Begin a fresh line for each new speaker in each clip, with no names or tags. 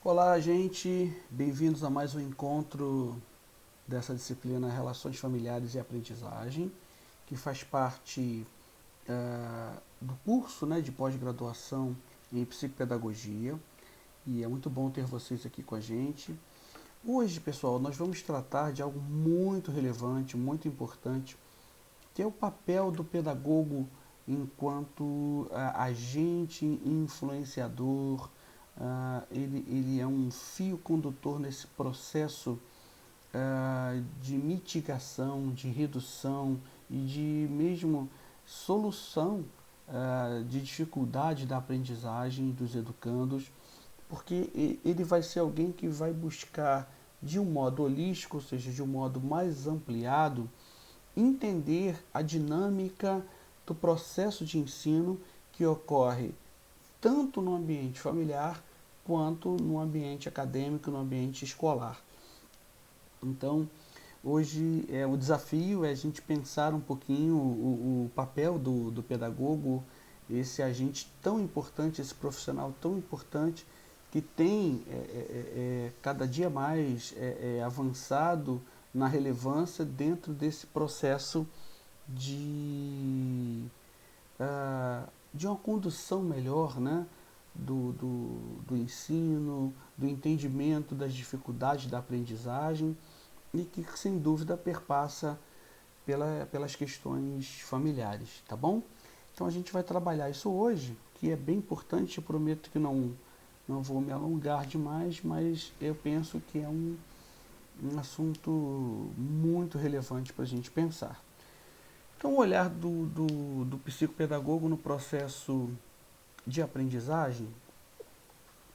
Olá, gente. Bem-vindos a mais um encontro dessa disciplina Relações Familiares e Aprendizagem, que faz parte do curso, né, de pós-graduação em Psicopedagogia. E é muito bom ter vocês aqui com a gente. Hoje, pessoal, nós vamos tratar de algo muito relevante, muito importante, que é o papel do pedagogo enquanto agente influenciador. Ele é um fio condutor nesse processo de mitigação, de redução e de mesmo solução de dificuldade da aprendizagem dos educandos, porque ele vai ser alguém que vai buscar de um modo holístico, ou seja, de um modo mais ampliado, entender a dinâmica do processo de ensino que ocorre tanto no ambiente familiar quanto no ambiente acadêmico, no ambiente escolar. Então, hoje o desafio é a gente pensar um pouquinho o papel do pedagogo, esse agente tão importante, esse profissional tão importante, que tem cada dia mais avançado na relevância dentro desse processo de, de uma condução melhor, né? Do ensino, do entendimento das dificuldades da aprendizagem e que sem dúvida perpassa pelas questões familiares, tá bom? Então a gente vai trabalhar isso hoje, que é bem importante. Eu prometo que não vou me alongar demais, mas eu penso que é um assunto muito relevante para a gente pensar. Então, o olhar do psicopedagogo no processo de aprendizagem,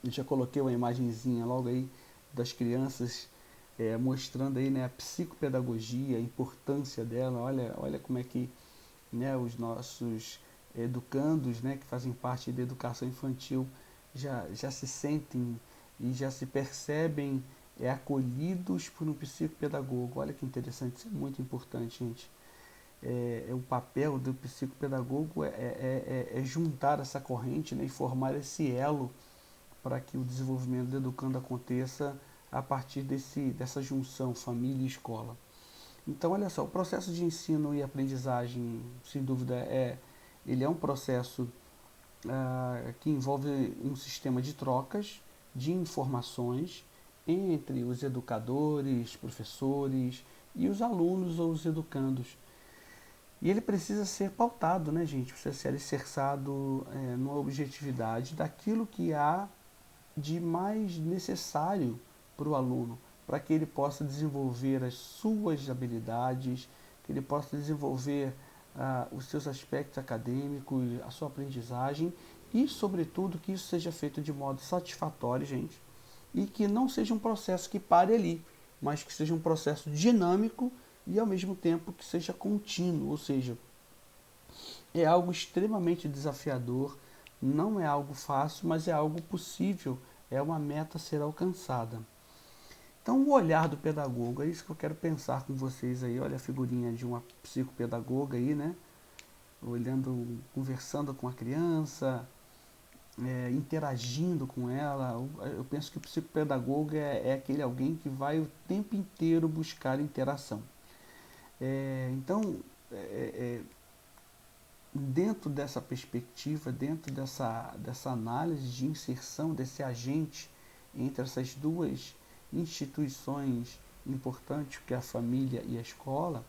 eu já coloquei uma imagenzinha logo aí das crianças mostrando aí, né, a psicopedagogia, a importância dela. Olha como é que, né, os nossos educandos, né, que fazem parte da educação infantil já se sentem e já se percebem acolhidos por um psicopedagogo. Olha que interessante, isso é muito importante, gente. O papel do psicopedagogo é juntar essa corrente, né, e formar esse elo para que o desenvolvimento do educando aconteça a partir dessa junção família e escola. Então, olha só, o processo de ensino e aprendizagem, sem dúvida, ele é um processo que envolve um sistema de trocas de informações entre os educadores, professores e os alunos ou os educandos. E ele precisa ser pautado, né, gente? Precisa ser alicerçado numa objetividade daquilo que há de mais necessário para o aluno, para que ele possa desenvolver as suas habilidades, que ele possa desenvolver os seus aspectos acadêmicos, a sua aprendizagem e, sobretudo, que isso seja feito de modo satisfatório, gente, e que não seja um processo que pare ali, mas que seja um processo dinâmico e, ao mesmo tempo, que seja contínuo, ou seja, é algo extremamente desafiador, não é algo fácil, mas é algo possível, é uma meta a ser alcançada. Então, o olhar do pedagogo, é isso que eu quero pensar com vocês aí. Olha a figurinha de uma psicopedagoga aí, né? Olhando, conversando com a criança, interagindo com ela. Eu penso que o psicopedagogo é aquele alguém que vai o tempo inteiro buscar interação. Então, é, dentro dessa perspectiva, dentro dessa análise de inserção desse agente entre essas duas instituições importantes, que é a família e a escola,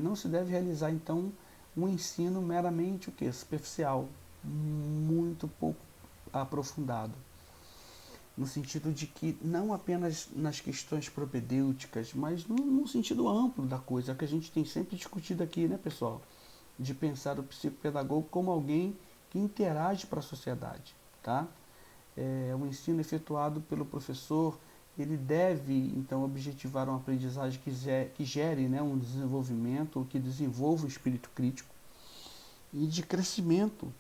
não se deve realizar então um ensino meramente o que? Superficial, muito pouco aprofundado. No sentido de que não apenas nas questões propedêuticas, mas no sentido amplo da coisa, que a gente tem sempre discutido aqui, né, pessoal? De pensar o psicopedagogo como alguém que interage para a sociedade, tá? O ensino efetuado pelo professor, ele deve então objetivar uma aprendizagem que gere, né, um desenvolvimento, que desenvolva o espírito crítico e de crescimento,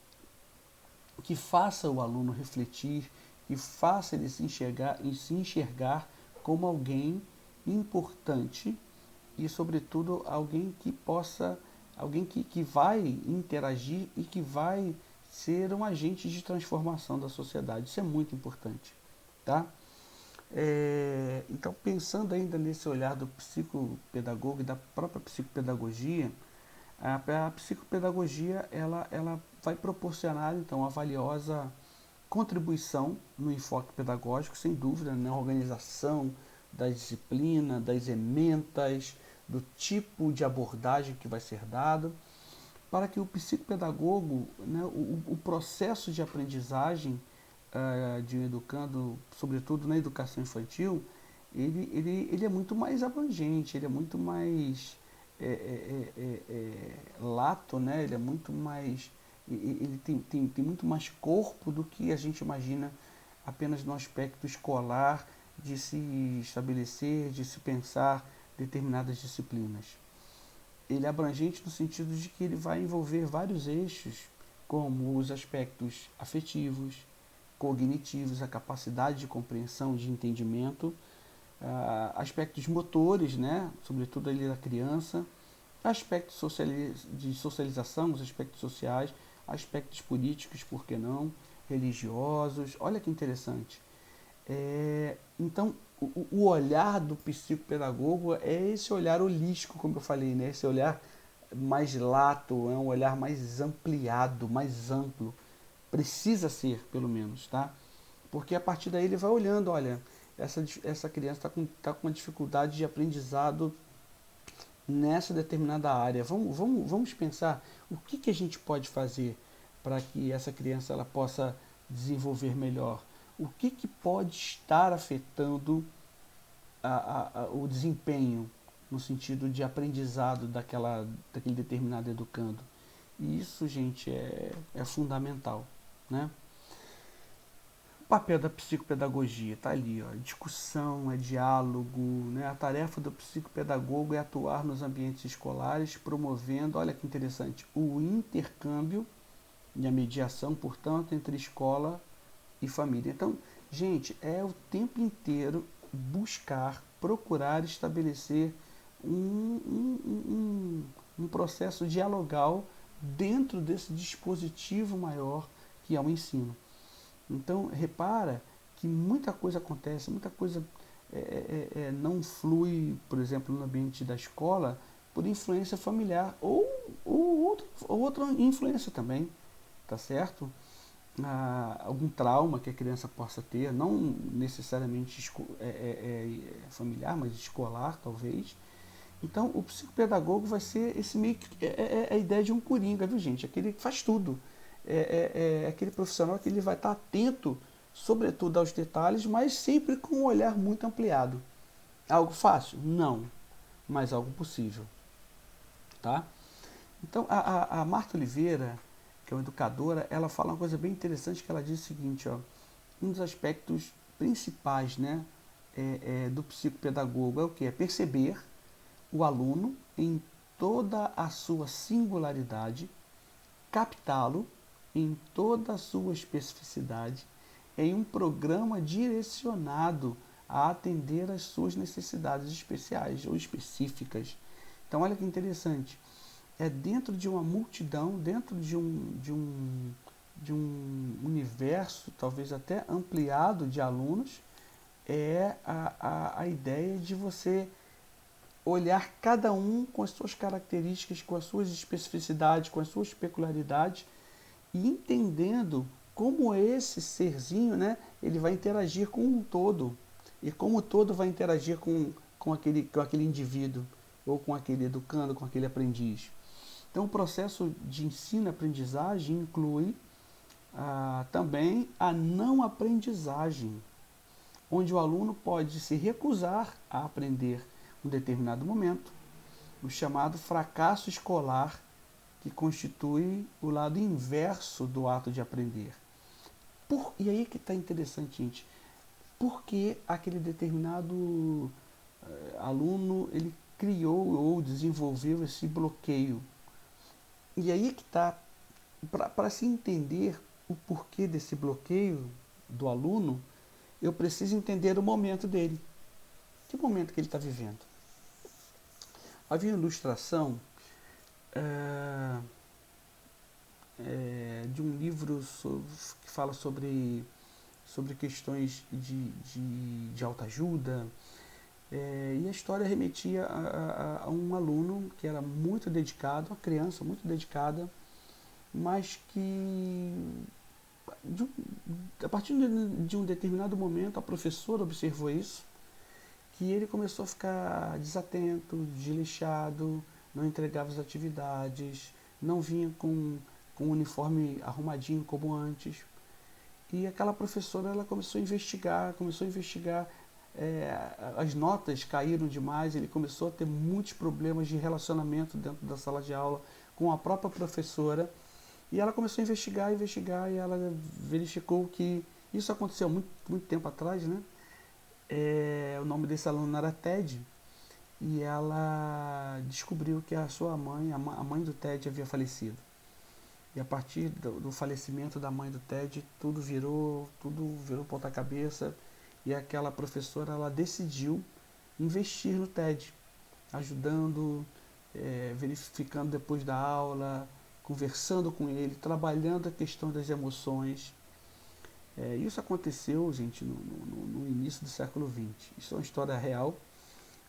que faça o aluno refletir, que faça ele se enxergar como alguém importante e, sobretudo, alguém que vai interagir e que vai ser um agente de transformação da sociedade. Isso é muito importante, tá? Então, pensando ainda nesse olhar do psicopedagogo e da própria psicopedagogia, a psicopedagogia ela vai proporcionar então a valiosa contribuição no enfoque pedagógico, sem dúvida, na organização da disciplina, das ementas, do tipo de abordagem que vai ser dado, para que o psicopedagogo, né, o processo de aprendizagem de um educando, sobretudo na educação infantil, ele é muito mais abrangente, ele é muito mais lato, né? Ele é muito mais, ele tem muito mais corpo do que a gente imagina apenas no aspecto escolar de se estabelecer, de se pensar determinadas disciplinas. Ele é abrangente no sentido de que ele vai envolver vários eixos, como os aspectos afetivos, cognitivos, a capacidade de compreensão, de entendimento, aspectos motores, né, sobretudo ali da criança, aspectos de socialização, os aspectos sociais, aspectos políticos, por que não, religiosos. Olha que interessante. Então, o olhar do psicopedagogo é esse olhar holístico, como eu falei, né? Esse olhar mais lato, é um olhar mais ampliado, mais amplo. Precisa ser, pelo menos, tá? Porque a partir daí ele vai olhando, olha, essa criança tá com uma dificuldade de aprendizado nessa determinada área. Vamos pensar o que a gente pode fazer para que essa criança ela possa desenvolver melhor. O que pode estar afetando o desempenho no sentido de aprendizado daquele determinado educando. E isso, gente, é fundamental, né? O papel da psicopedagogia está ali, ó, discussão, é diálogo, né? A tarefa do psicopedagogo é atuar nos ambientes escolares, promovendo, olha que interessante, o intercâmbio e a mediação, portanto, entre escola e família. Então, gente, é o tempo inteiro buscar, procurar estabelecer um processo dialogal dentro desse dispositivo maior que é o ensino. Então, repara que muita coisa acontece, muita coisa não flui, por exemplo, no ambiente da escola, por influência familiar ou outra influência também, tá certo? Algum trauma que a criança possa ter, não necessariamente familiar, mas escolar talvez. Então o psicopedagogo vai ser esse meio que a ideia de um coringa, viu gente? Aquele que faz tudo. Aquele profissional que ele vai estar atento, sobretudo aos detalhes, mas sempre com um olhar muito ampliado. Algo fácil? Não, mas algo possível, tá? Então a Marta Oliveira, que é uma educadora, ela fala uma coisa bem interessante que ela diz o seguinte, ó, um dos aspectos principais, né, do psicopedagogo é o que? É perceber o aluno em toda a sua singularidade, captá-lo em toda a sua especificidade, em um programa direcionado a atender às suas necessidades especiais ou específicas. Então, olha que interessante. É dentro de uma multidão, dentro de um universo, talvez até ampliado de alunos, é a ideia de você olhar cada um com as suas características, com as suas especificidades, com as suas peculiaridades e entendendo como esse serzinho, né, ele vai interagir com um todo e como o todo vai interagir com aquele indivíduo ou com aquele educando, com aquele aprendiz. Então, o processo de ensino-aprendizagem inclui também a não aprendizagem, onde o aluno pode se recusar a aprender um determinado momento, o chamado fracasso escolar, que constitui o lado inverso do ato de aprender. E aí que está interessante, gente. Por que aquele determinado aluno ele criou ou desenvolveu esse bloqueio? E aí que está, para se entender o porquê desse bloqueio do aluno, eu preciso entender o momento dele. Que momento que ele está vivendo? Havia uma ilustração de um livro que fala sobre sobre questões de autoajuda. E a história remetia a um aluno que era muito dedicado, uma criança muito dedicada, mas que de um- a partir de um determinado momento a professora observou isso, que ele começou a ficar desatento, desleixado, não entregava as atividades, não vinha com o uniforme arrumadinho como antes. E aquela professora ela começou a investigar, é, as notas caíram demais, ele começou a ter muitos problemas de relacionamento dentro da sala de aula com a própria professora. E ela começou a investigar, e ela verificou que isso aconteceu muito tempo atrás, né? O nome desse aluno era Ted, e ela descobriu que a sua mãe, a mãe do Ted, havia falecido. E a partir do falecimento da mãe do Ted, tudo virou ponta-cabeça, e aquela professora ela decidiu investir no Ted, ajudando, verificando depois da aula, conversando com ele, trabalhando a questão das emoções. Isso aconteceu, gente, no início do século XX. Isso é uma história real.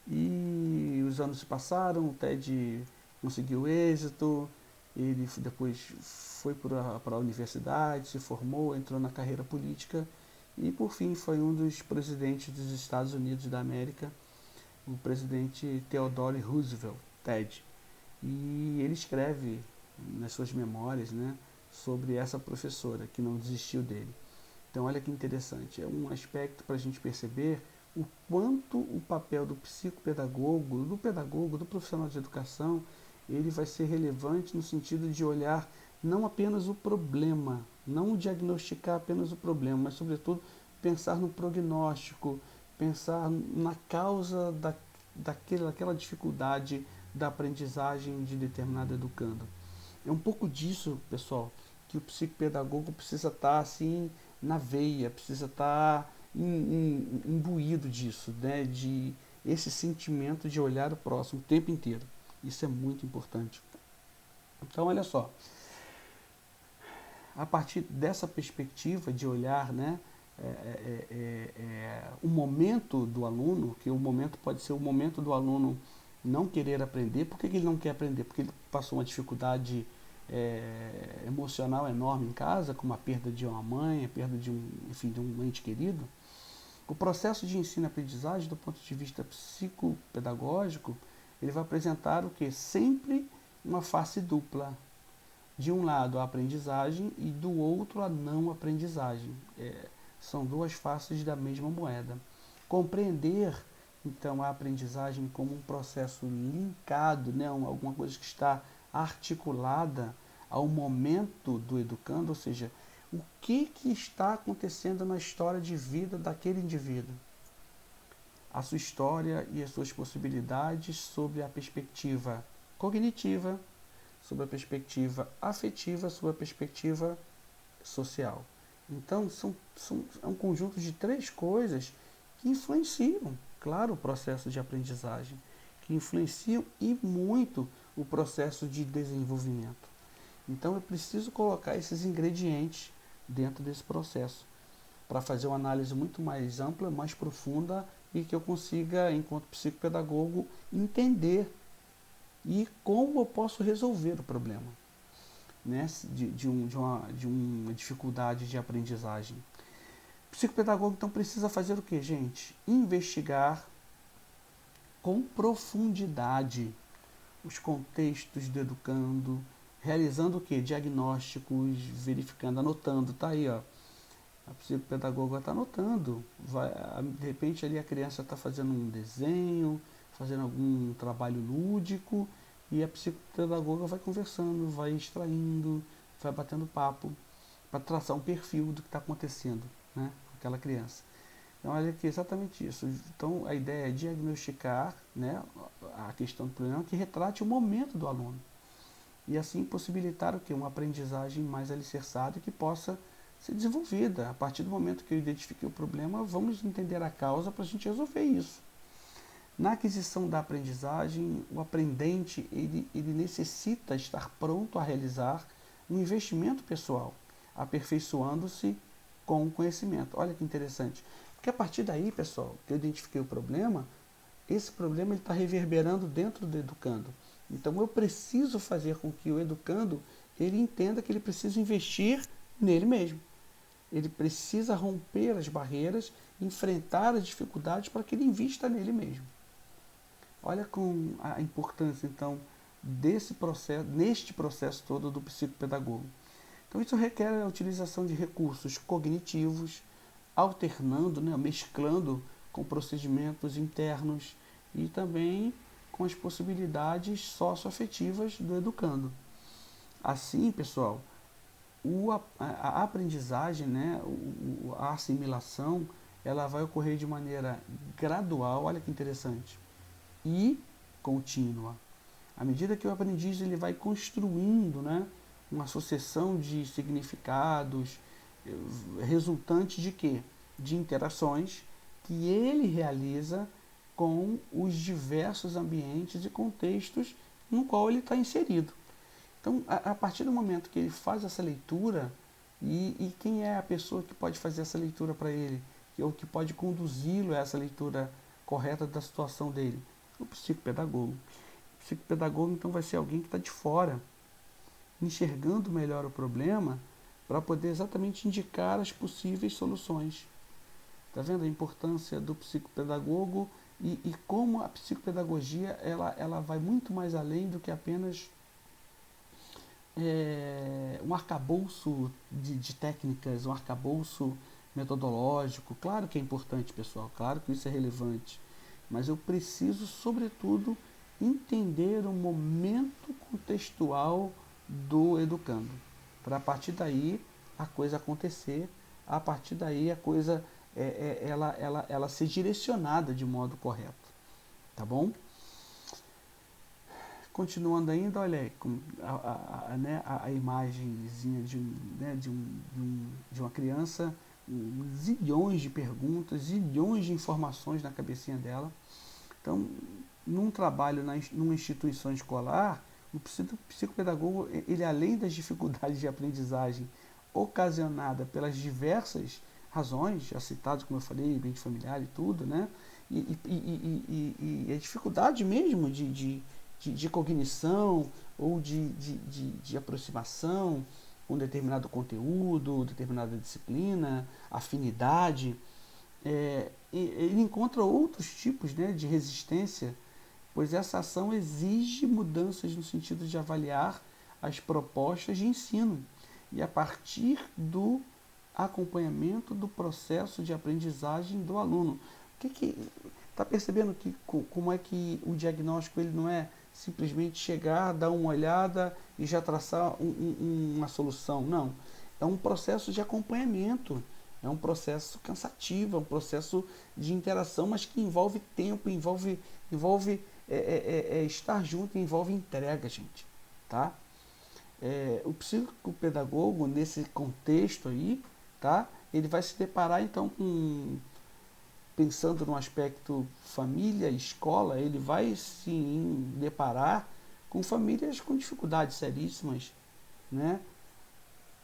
E os anos se passaram, o Ted conseguiu êxito, ele depois foi para a universidade, se formou, entrou na carreira política e, por fim, foi um dos presidentes dos Estados Unidos da América, o presidente Theodore Roosevelt, Ted. E ele escreve nas suas memórias, né, sobre essa professora que não desistiu dele. Então, olha que interessante, é um aspecto para a gente perceber o quanto o papel do psicopedagogo, do profissional de educação, ele vai ser relevante no sentido de olhar não apenas o problema, não diagnosticar apenas o problema, mas, sobretudo, pensar no prognóstico, pensar na causa daquela dificuldade da aprendizagem de determinado educando. É um pouco disso, pessoal, que o psicopedagogo precisa estar assim na veia, precisa estar imbuído disso, né? De esse sentimento de olhar o próximo o tempo inteiro. Isso é muito importante. Então, olha só, a partir dessa perspectiva de olhar, né, o momento do aluno, que o momento pode ser o momento do aluno não querer aprender. Por que ele não quer aprender? Porque ele passou uma dificuldade emocional enorme em casa, como a perda de uma mãe, a perda enfim, de um ente querido. O processo de ensino e aprendizagem, do ponto de vista psicopedagógico, ele vai apresentar o que? Sempre uma face dupla. De um lado a aprendizagem e do outro a não aprendizagem. São duas faces da mesma moeda. Compreender, então, a aprendizagem como um processo linkado, né, alguma coisa que está articulada ao momento do educando, ou seja, o que está acontecendo na história de vida daquele indivíduo. A sua história e as suas possibilidades sob a perspectiva cognitiva, sob a perspectiva afetiva, sob a perspectiva social. Então, é um conjunto de três coisas que influenciam, claro, o processo de aprendizagem, que influenciam e muito o processo de desenvolvimento. Então, eu preciso colocar esses ingredientes dentro desse processo para fazer uma análise muito mais ampla, mais profunda e que eu consiga, enquanto psicopedagogo, entender e como eu posso resolver o problema, né, de uma dificuldade de aprendizagem. O psicopedagogo, então, precisa fazer o que, gente? Investigar com profundidade os contextos do educando, realizando o que? Diagnósticos, verificando, anotando. Tá aí, ó. A psicopedagoga está anotando. De repente ali a criança está fazendo um desenho, fazendo algum trabalho lúdico, e a psicopedagoga vai conversando, vai extraindo, vai batendo papo para traçar um perfil do que está acontecendo, né, com aquela criança. Então, olha aqui, exatamente isso. Então, a ideia é diagnosticar, né, a questão do problema que retrate o momento do aluno. E assim possibilitar o quê? Uma aprendizagem mais alicerçada e que possa ser desenvolvida. A partir do momento que eu identifiquei o problema, vamos entender a causa para a gente resolver isso. Na aquisição da aprendizagem, o aprendente ele necessita estar pronto a realizar um investimento pessoal, aperfeiçoando-se com o conhecimento. Olha que interessante. Porque a partir daí, pessoal, que eu identifiquei o problema, esse problema está reverberando dentro do educando. Então eu preciso fazer com que o educando ele entenda que ele precisa investir nele mesmo. Ele precisa romper as barreiras, enfrentar as dificuldades para que ele invista nele mesmo. Olha com a importância, então, desse processo, neste processo todo do psicopedagogo. Então isso requer a utilização de recursos cognitivos, alternando, né, mesclando com procedimentos internos e também com as possibilidades socioafetivas do educando. Assim, pessoal, a aprendizagem, né, a assimilação, ela vai ocorrer de maneira gradual, olha que interessante, e contínua. À medida que o aprendiz ele vai construindo, né, uma sucessão de significados resultantes de quê? De interações que ele realiza com os diversos ambientes e contextos no qual ele está inserido. Então, a partir do momento que ele faz essa leitura, e quem é a pessoa que pode fazer essa leitura para ele, ou que pode conduzi-lo a essa leitura correta da situação dele? O psicopedagogo. O psicopedagogo, então, vai ser alguém que está de fora, enxergando melhor o problema, para poder exatamente indicar as possíveis soluções. Está vendo a importância do psicopedagogo e como a psicopedagogia ela vai muito mais além do que apenas um arcabouço de técnicas, um arcabouço metodológico. Claro que é importante, pessoal, claro que isso é relevante, mas eu preciso, sobretudo, entender o momento contextual do educando, para a partir daí a coisa acontecer, a partir daí a coisa ela ser direcionada de modo correto, tá bom? Continuando ainda, olha aí, né, a imagenzinha de uma criança, zilhões de perguntas, zilhões de informações na cabecinha dela. Então, num trabalho, numa instituição escolar, o psicopedagogo, ele além das dificuldades de aprendizagem ocasionada pelas diversas razões, já citadas, como eu falei, ambiente familiar e tudo, né? E a dificuldade mesmo de cognição ou de aproximação com determinado conteúdo, determinada disciplina, afinidade, ele encontra outros tipos, né, de resistência, pois essa ação exige mudanças no sentido de avaliar as propostas de ensino e a partir do acompanhamento do processo de aprendizagem do aluno. Está percebendo que como é que o diagnóstico ele não é simplesmente chegar, dar uma olhada e já traçar uma solução? Não, é um processo de acompanhamento, é um processo cansativo, é um processo de interação, mas que envolve tempo, envolve estar junto, envolve entrega, gente, tá? O psicopedagogo, nesse contexto aí, tá? Ele vai se deparar, então, pensando no aspecto família, escola, ele vai se deparar com famílias com dificuldades seríssimas, né?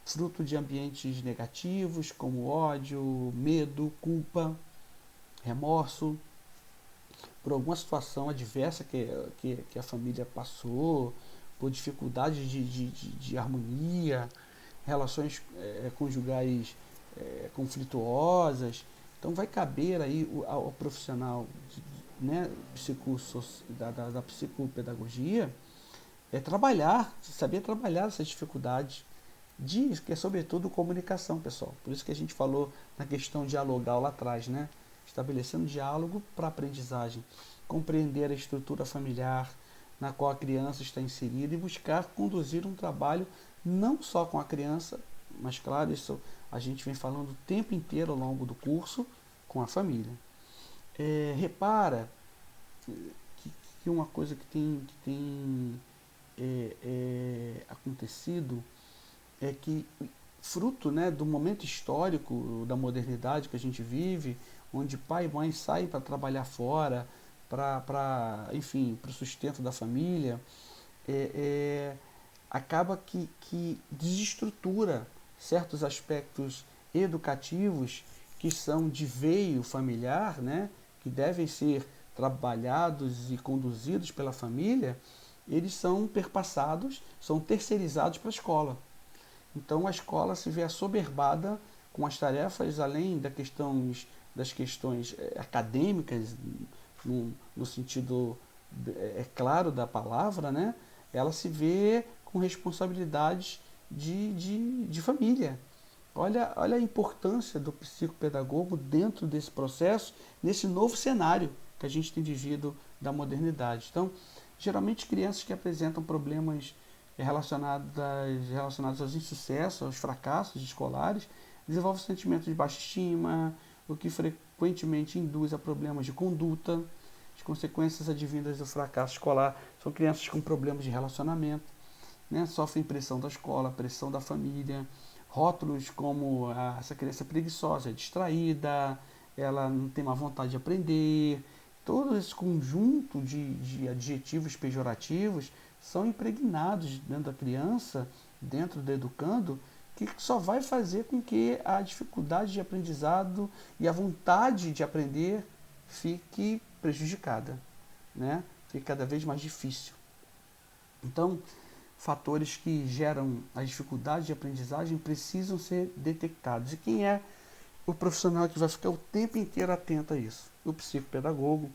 Fruto de ambientes negativos, como ódio, medo, culpa, remorso, por alguma situação adversa que a família passou, por dificuldades de harmonia, relações conjugais conflituosas. Então vai caber aí ao profissional né, da psicopedagogia saber trabalhar essas dificuldades, que é sobretudo comunicação, pessoal. Por isso que a gente falou na questão dialogal lá atrás, né? Estabelecendo diálogo para aprendizagem, compreender a estrutura familiar na qual a criança está inserida e buscar conduzir um trabalho não só com a criança, mas claro, isso a gente vem falando o tempo inteiro ao longo do curso, com a família. Repara que uma coisa que tem acontecido é que, fruto né, do momento histórico da modernidade que a gente vive, onde pai e mãe saem para trabalhar fora, enfim, para o sustento da família, acaba que desestrutura certos aspectos educativos que são de veio familiar, né, que devem ser trabalhados e conduzidos pela família, eles são perpassados, são terceirizados para a escola. Então a escola se vê assoberbada com as tarefas, além das questões acadêmicas, no sentido claro da palavra, né? Ela se vê com responsabilidades de família. Olha a importância do psicopedagogo dentro desse processo, nesse novo cenário que a gente tem vivido da modernidade. Então, geralmente crianças que apresentam problemas relacionados aos insucessos, aos fracassos escolares, desenvolvem sentimento de baixa estima, o que frequentemente induz a problemas de conduta. As consequências advindas do fracasso escolar são crianças com problemas de relacionamento, né? Sofrem pressão da escola, pressão da família, rótulos como essa criança é preguiçosa, é distraída, ela não tem má vontade de aprender. Todo esse conjunto de adjetivos pejorativos são impregnados dentro da criança, dentro do educando, que só vai fazer com que a dificuldade de aprendizado e a vontade de aprender fique prejudicada, né? Fique cada vez mais difícil. Então, fatores que geram a dificuldade de aprendizagem precisam ser detectados. E quem é o profissional que vai ficar o tempo inteiro atento a isso? O psicopedagogo,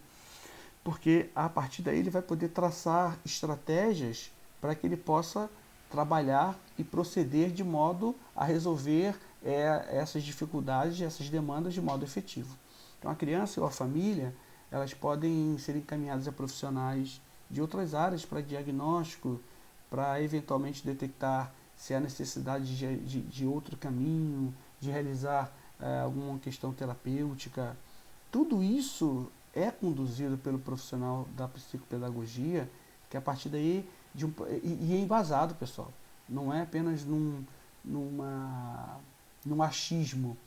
porque a partir daí ele vai poder traçar estratégias para que ele possa trabalhar e proceder de modo a resolver essas dificuldades, essas demandas de modo efetivo. Então a criança ou a família, elas podem ser encaminhadas a profissionais de outras áreas para diagnóstico, para eventualmente detectar se há necessidade de outro caminho, de realizar alguma questão terapêutica. Tudo isso é conduzido pelo profissional da psicopedagogia, que a partir daí, e é embasado, pessoal, não é apenas num achismo,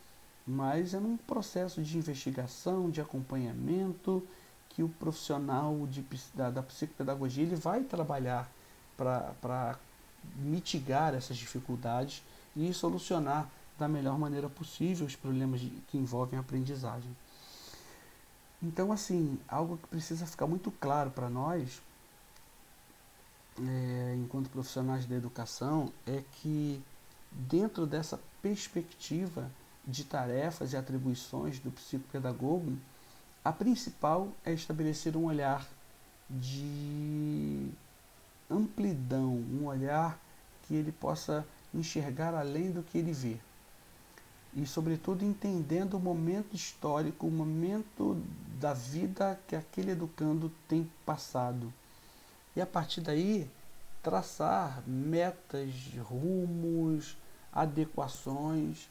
mas é num processo de investigação, de acompanhamento, que o profissional da psicopedagogia ele vai trabalhar para mitigar essas dificuldades e solucionar da melhor maneira possível os problemas que envolvem a aprendizagem. Então, assim, algo que precisa ficar muito claro para nós, enquanto profissionais da educação, é que dentro dessa perspectiva de tarefas e atribuições do psicopedagogo, a principal é estabelecer um olhar de amplidão, um olhar que ele possa enxergar além do que ele vê. E, sobretudo, entendendo o momento histórico, o momento da vida que aquele educando tem passado. E, a partir daí, traçar metas, rumos, adequações,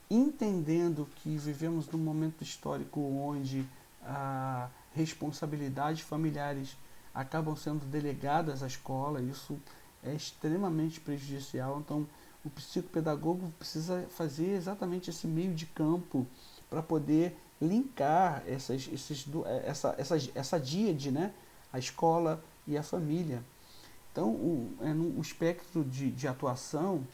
entendendo que vivemos num momento histórico onde a responsabilidades familiares acabam sendo delegadas à escola, isso é extremamente prejudicial. Então, o psicopedagogo precisa fazer exatamente esse meio de campo para poder linkar essa díade, né? A escola e a família. Então, o espectro de atuação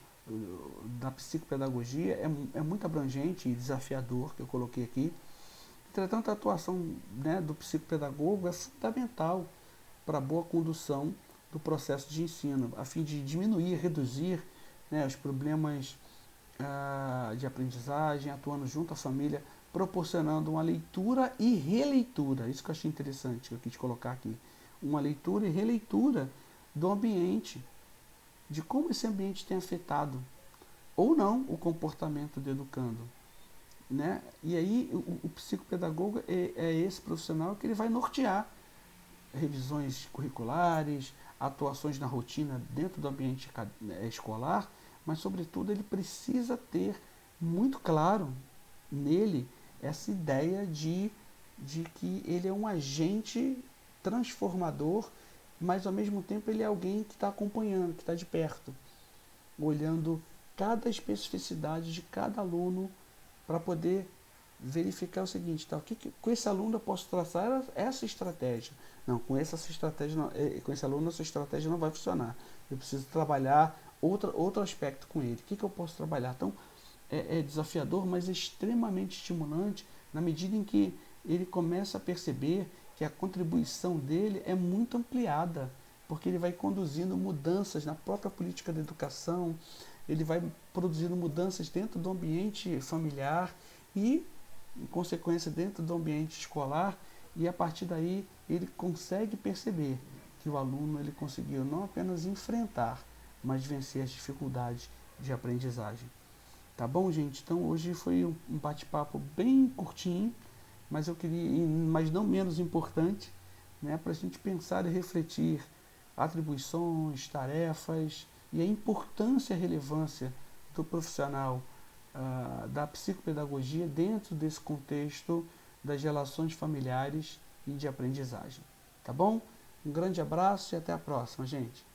da psicopedagogia é muito abrangente e desafiador, que eu coloquei aqui. Entretanto, a atuação, né, do psicopedagogo é fundamental para a boa condução do processo de ensino, a fim de diminuir, reduzir, né, os problemas de aprendizagem, atuando junto à família, proporcionando uma leitura e releitura. Isso que eu achei interessante, que eu quis colocar aqui. Uma leitura e releitura do ambiente, de como esse ambiente tem afetado ou não o comportamento do educando, né? E aí o psicopedagogo é esse profissional que ele vai nortear revisões curriculares, atuações na rotina dentro do ambiente escolar, mas, sobretudo, ele precisa ter muito claro nele essa ideia de que ele é um agente transformador, mas, ao mesmo tempo, ele é alguém que está acompanhando, que está de perto, olhando cada especificidade de cada aluno para poder verificar o seguinte, tá, com esse aluno eu posso traçar essa estratégia. Não, com essa estratégia não, com esse aluno essa estratégia não vai funcionar. Eu preciso trabalhar outro aspecto com ele. O que eu posso trabalhar? Então, é desafiador, mas é extremamente estimulante na medida em que ele começa a perceber que a contribuição dele é muito ampliada, porque ele vai conduzindo mudanças na própria política da educação, ele vai produzindo mudanças dentro do ambiente familiar e, em consequência, dentro do ambiente escolar, e a partir daí ele consegue perceber que o aluno ele conseguiu não apenas enfrentar, mas vencer as dificuldades de aprendizagem. Tá bom, gente? Então hoje foi um bate-papo bem curtinho, mas eu queria, mas não menos importante, né, para a gente pensar e refletir atribuições, tarefas e a importância e a relevância do profissional da psicopedagogia dentro desse contexto das relações familiares e de aprendizagem. Tá bom? Um grande abraço e até a próxima, gente.